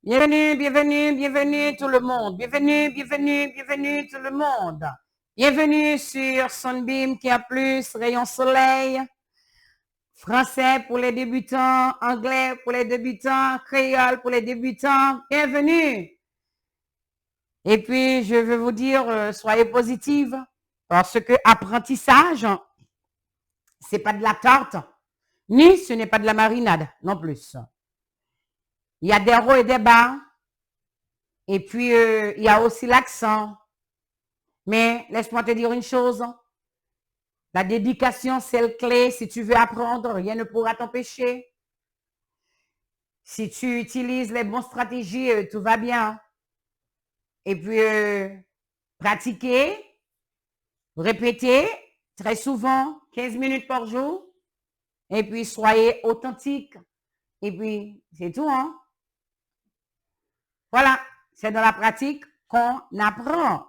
Bienvenue, bienvenue, bienvenue tout le monde. Bienvenue, bienvenue, bienvenue tout le monde. Bienvenue sur Sunbeam qui a plus, Rayon Soleil. Français pour les débutants, anglais pour les débutants, créole pour les débutants. Bienvenue. Et puis, je veux vous dire, soyez positive parce que apprentissage, c'est pas de la tarte, ni ce n'est pas de la marinade non plus. Il y a des hauts et des bas. Et puis, il y a aussi l'accent. Mais laisse-moi te dire une chose. La dédication, c'est le clé. Si tu veux apprendre, rien ne pourra t'empêcher. Si tu utilises les bonnes stratégies, tout va bien. Et puis, pratiquer, répéter très souvent, 15 minutes par jour. Et puis, soyez authentique. Et puis, c'est tout, hein? Voilà, c'est dans la pratique qu'on apprend.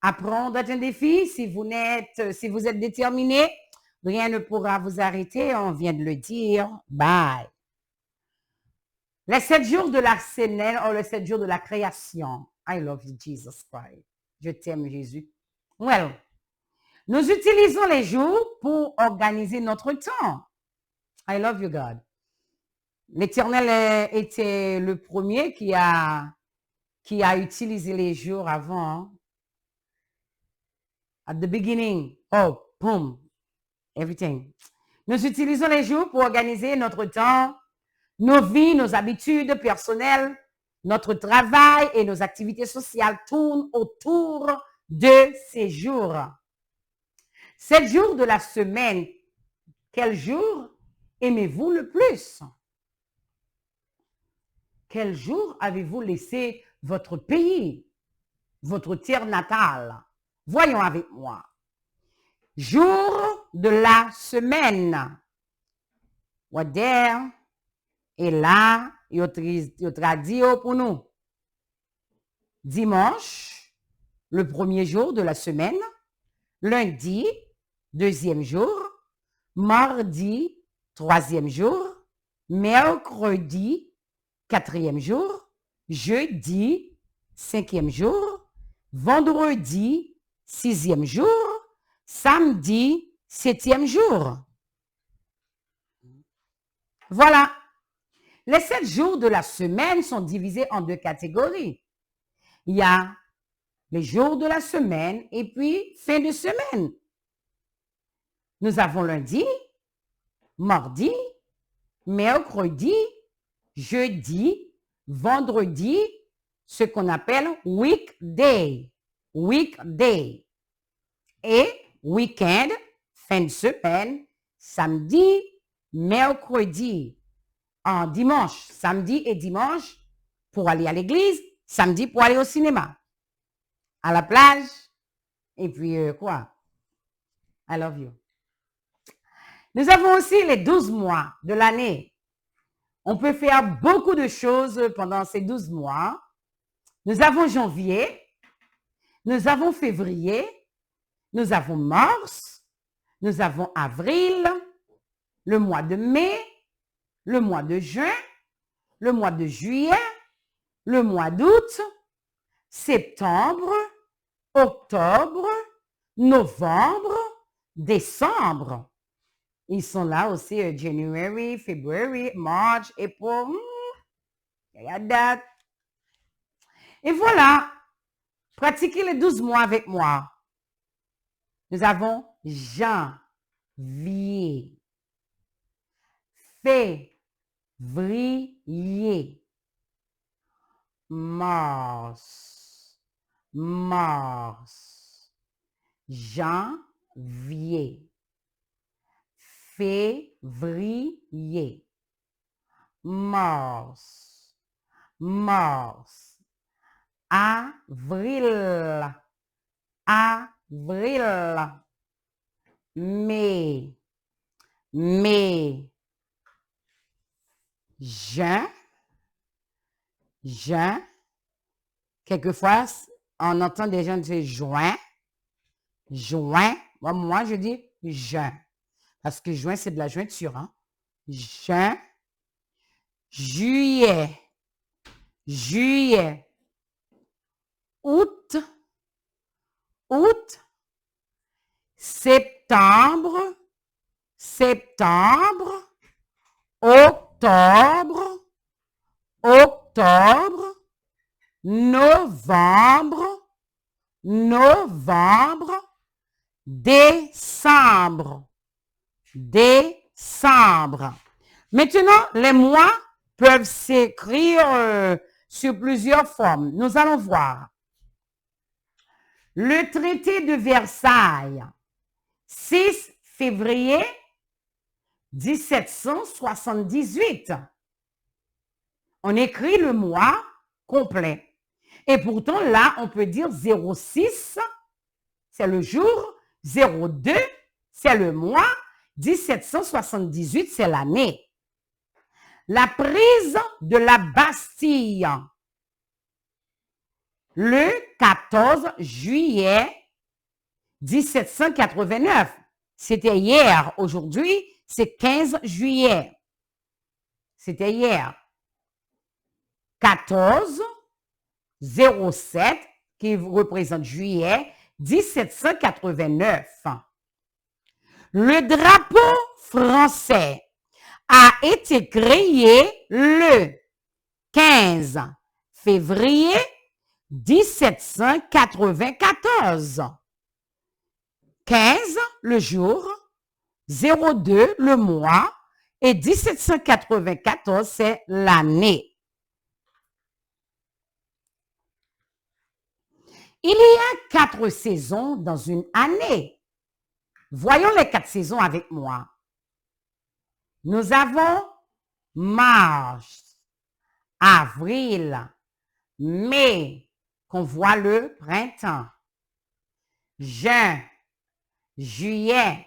Apprendre est un défi. Si vous êtes déterminé, rien ne pourra vous arrêter. On vient de le dire. Bye. Les 7 jours de la semaine ou les 7 jours de la création. I love you, Jesus Christ. Je t'aime, Jésus. Well, nous utilisons les jours pour organiser notre temps. I love you, God. L'Éternel était le premier qui a utilisé les jours avant. At the beginning, oh, boom, everything. Nous utilisons les jours pour organiser notre temps, nos vies, nos habitudes personnelles, notre travail et nos activités sociales tournent autour de ces jours. 7 jours de la semaine, quel jour aimez-vous le plus? Quel jour avez-vous laissé votre pays, votre terre natale? Voyons avec moi. Jour de la semaine. Wader est là, il traduit pour nous. Dimanche, le premier jour de la semaine. Lundi, deuxième jour. Mardi, troisième jour. Mercredi, quatrième jour. Jeudi, cinquième jour. Vendredi, sixième jour. Samedi, septième jour. Voilà. Les 7 jours de la semaine sont divisés en 2 catégories. Il y a les jours de la semaine et puis fin de semaine. Nous avons lundi, mardi, mercredi, jeudi, vendredi, ce qu'on appelle weekday. Weekday. Et week-end, fin de semaine, samedi, mercredi, en dimanche, samedi et dimanche pour aller à l'église, samedi pour aller au cinéma, à la plage, et puis quoi? I love you. Nous avons aussi les 12 mois de l'année. On peut faire beaucoup de choses pendant ces 12 mois. Nous avons janvier, nous avons février, nous avons mars, nous avons avril, le mois de mai, le mois de juin, le mois de juillet, le mois d'août, septembre, octobre, novembre, décembre. Ils sont là aussi, January, February, March, April. Date. Et voilà, pratiquez les 12 mois avec moi. Nous avons janvier, février, mars, janvier, février, mars, avril, mai, juin, quelquefois, on entend des gens dire juin. Moi, je dis juin. Parce que juin, c'est de la jointure. Hein? Juin, juillet, juillet, août, septembre, octobre, novembre, décembre. Maintenant, les mois peuvent s'écrire sur plusieurs formes. Nous allons voir. Le traité de Versailles, 6 février 1778. On écrit le mois complet. Et pourtant, là, on peut dire 06, c'est le jour, 02, c'est le mois, 1778, c'est l'année. La prise de la Bastille, le 14 juillet 1789. C'était hier. Aujourd'hui, c'est 15 juillet. C'était hier. 14 07 qui représente juillet 1789. Le drapeau français a été créé le 15 février 1794. 15 le jour, 02 le mois et 1794 c'est l'année. Il y a 4 saisons dans une année. Voyons les 4 saisons avec moi. Nous avons mars, avril, mai, qu'on voit le printemps, juin, juillet,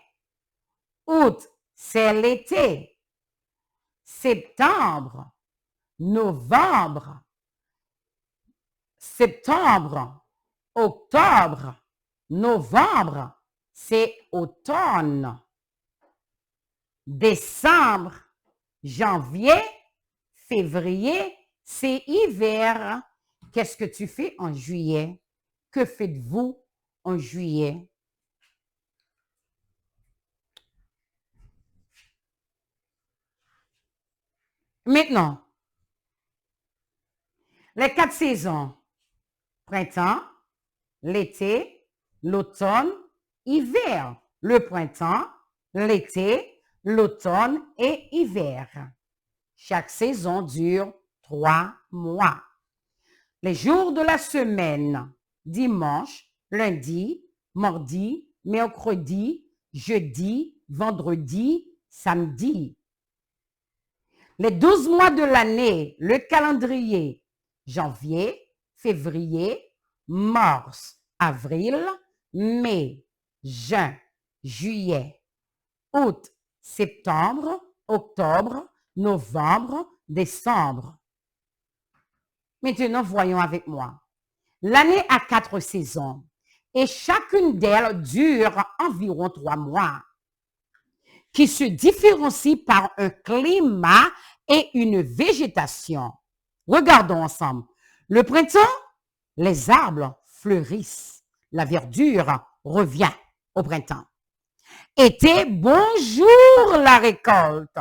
août, c'est l'été, septembre, novembre, octobre, novembre, c'est automne, décembre, janvier, février, c'est hiver. Qu'est-ce que tu fais en juillet? Que faites-vous en juillet? Maintenant, les 4 saisons, printemps, l'été, l'automne, hiver. Le printemps, l'été, l'automne et hiver. Chaque saison dure 3 mois. Les jours de la semaine, dimanche, lundi, mardi, mercredi, jeudi, vendredi, samedi. Les 12 mois de l'année, le calendrier, janvier, février, mars, avril, mai, juin, juillet, août, septembre, octobre, novembre, décembre. Maintenant, voyons avec moi. L'année a 4 saisons et chacune d'elles dure environ 3 mois, qui se différencient par un climat et une végétation. Regardons ensemble. Le printemps, les arbres fleurissent. La verdure revient au printemps. Été, bonjour la récolte.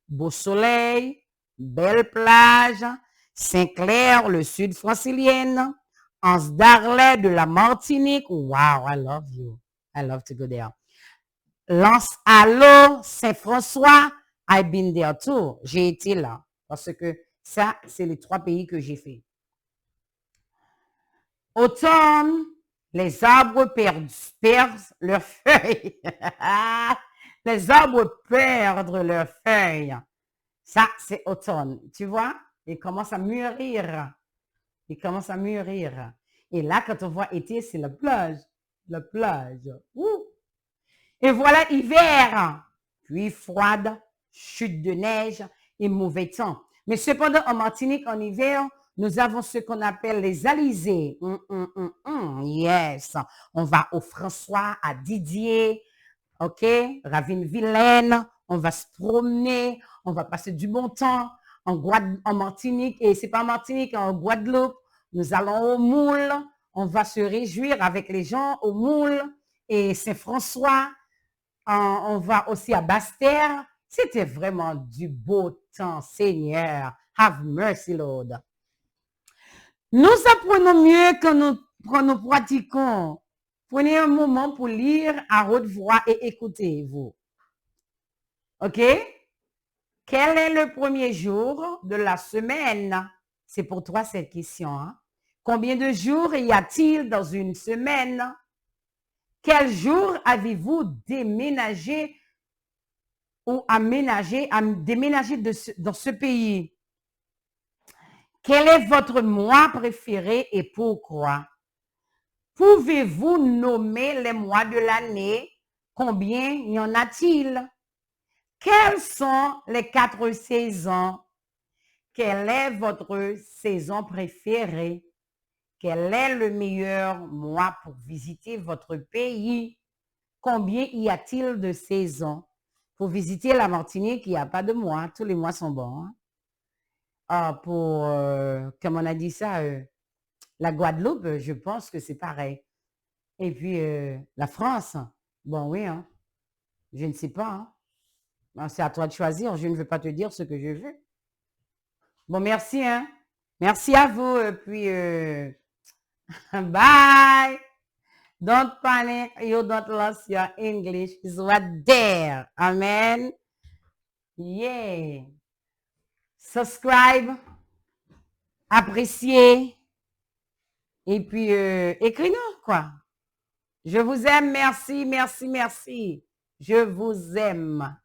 Beau soleil, belle plage, Saint-Clair, le sud francilienne, Anse d'Arlet de la Martinique. Wow, I love you. I love to go there. Lance à l'eau, Saint-François, I've been there too. J'ai été là. Parce que ça, c'est les 3 pays que j'ai fait. Automne, les arbres perdent leurs feuilles. Les arbres perdent leurs feuilles. Ça, c'est automne. Tu vois? Ils commencent à mûrir. Ils commencent à mûrir. Et là, quand on voit été, c'est la plage. La plage. Ouh. Et voilà hiver. Puis froide, chute de neige et mauvais temps. Mais cependant, en Martinique, en hiver, nous avons ce qu'on appelle les alizés. Yes. On va au François, à Didier, OK? Ravine-Vilaine. On va se promener. On va passer du bon temps en Martinique, et c'est pas Martinique, en Guadeloupe. Nous allons au Moule. On va se réjouir avec les gens au Moule et Saint-François. On va aussi à Basse-Terre. C'était vraiment du beau temps, Seigneur. Have mercy, Lord. Nous apprenons mieux quand nous pratiquons. Prenez un moment pour lire à haute voix et écoutez-vous. OK? Quel est le premier jour de la semaine? C'est pour toi cette question. Hein? Combien de jours y a-t-il dans une semaine? Quel jour avez-vous déménagé ou déménagé dans ce pays? Quel est votre mois préféré et pourquoi? Pouvez-vous nommer les mois de l'année? Combien y en a-t-il? Quelles sont les 4 saisons? Quelle est votre saison préférée? Quel est le meilleur mois pour visiter votre pays? Combien y a-t-il de saisons? Pour visiter la Martinique, il n'y a pas de mois. Tous les mois sont bons. Hein? Comme on a dit ça, la Guadeloupe, je pense que c'est pareil. Et puis, la France, bon oui, hein, je ne sais pas. Hein. C'est à toi de choisir. Je ne veux pas te dire ce que je veux. Bon, merci. Hein. Merci à vous. Puis, bye. Don't panic. You don't lose your English. It's what there. Amen. Yeah. Subscribe. Appréciez. Et puis, écris-nous, quoi. Je vous aime. Merci, merci, merci. Je vous aime.